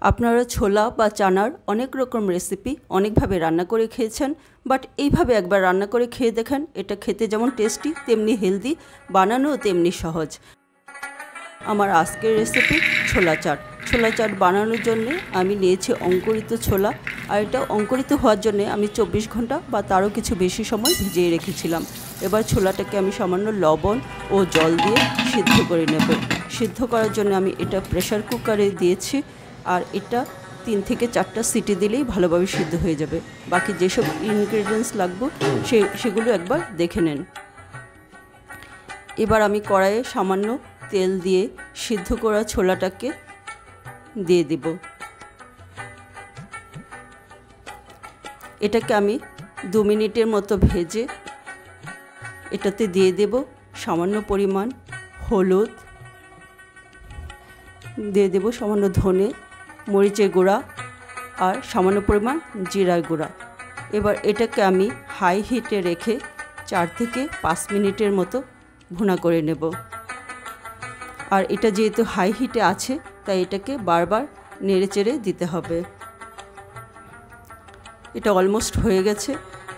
আপনারা ছোলা বা চানার অনেক রকম রেসিপি অনেকভাবে রান্না করে খেয়েছেন, বাট এইভাবে একবার রান্না করে খেয়ে দেখেন। এটা খেতে যেমন টেস্টি তেমনি হেলদি, বানানোও তেমনি সহজ। আমার আজকের রেসিপি ছোলা চাট। ছোলা চাট বানানোর জন্য আমি নিয়েছি অঙ্কুরিত ছোলা, আর এটা অঙ্কুরিত হওয়ার জন্য আমি 24 ঘন্টা বা তারও কিছু বেশি সময় ভিজিয়ে রেখেছিলাম। এবার ছোলাটাকে আমি সামান্য লবণ ও জল দিয়ে সিদ্ধ করে নেব। সিদ্ধ করার জন্য আমি এটা প্রেসার কুকারে দিয়েছি, আর এটা 3 থেকে 4টা সিটি দিলেই ভালোভাবে সিদ্ধ হয়ে যাবে। বাকি যেসব ইনগ্রেডিয়েন্টস লাগবে সেগুলো একবার দেখে নেন। এবার আমি কড়াইয়ে সামান্য তেল দিয়ে সিদ্ধ করা ছোলাটাকে দিয়ে দেব। এটাকে আমি 2 মিনিটের মতো ভেজে এটাতে দিয়ে দেব সামান্য পরিমাণ হলুদ, দিয়ে দেব সামান্য ধনে মরিচের গুঁড়া আর সামান্য পরিমাণ জিরার গুঁড়া। এবার এটাকে আমি হাই হিটে রেখে 4 থেকে 5 মিনিটের মতো ভুনা করে নেব। আর এটা যেহেতু হাই হিটে আছে তাই এটাকে বারবার নেড়েচেড়ে দিতে হবে। এটা অলমোস্ট হয়ে গেছে।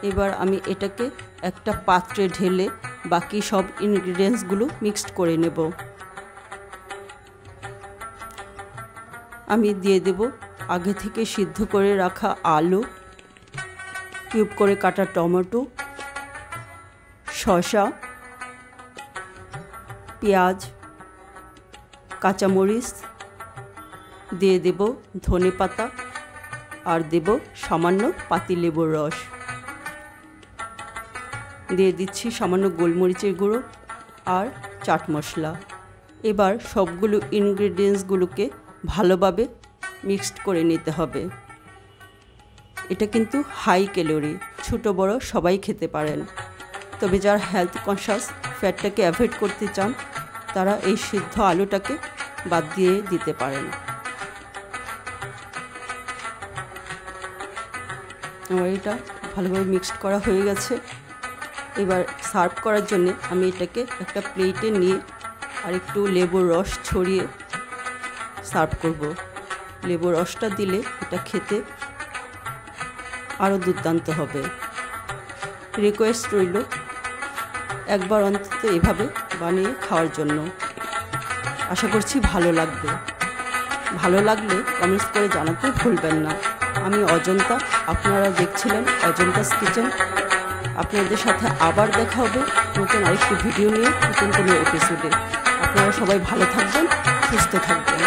এবার আমি এটাকে একটা পাত্রে ঢেলে বাকি সব ইনগ্রেডিয়েন্টসগুলো মিক্সড করে নেব। আমি দিয়ে দেব আগে থেকে সিদ্ধ করে রাখা আলু, কিউব করে কাটা টমেটো, শসা, পেঁয়াজ, কাঁচামরিচ, দিয়ে দেব ধনে পাতা, আর দেব সামান্য পাতিলেবুর রস, দিয়ে দিচ্ছি সামান্য গোলমরিচের গুঁড়ো আর চাট মশলা। এবার সবগুলো ইনগ্রেডিয়েন্টসগুলোকে ভালোভাবে মিক্সড করে নিতে হবে। এটা কিন্তু হাই ক্যালোরি, ছোট বড় সবাই খেতে পারেন। তবে যারা হেলথ কনশাস, ফ্যাটটাকে অ্যাভয়েড করতে চান, তারা এই সিদ্ধ আলুটাকে বাদ দিয়ে দিতে পারেন। আমার এটা ভালোভাবে মিক্সড করা হয়ে গেছে। এবার সার্ভ করার জন্য আমি এটাকে একটা প্লেটে নিয়ে আর একটু লেবুর রস ছড়িয়ে সার্ভ করব। লেবুর রসটা দিলে এটা খেতে আরও দুর্দান্ত হবে। রিকোয়েস্ট রইল একবার অন্তত এভাবে বানিয়ে খাওয়ার জন্য। আশা করছি ভালো লাগবে। ভালো লাগলে কমেন্টস করে জানাতে ভুলবেন না। আমি অজন্তা, আপনারা দেখছিলেন অজন্তাস কিচেন। আপনাদের সাথে আবার দেখা হবে নতুন আরেকটি ভিডিও নিয়ে, নতুন কোনো এপিসোডে। আপনারা সবাই ভালো থাকবেন, সুস্থ থাকবেন।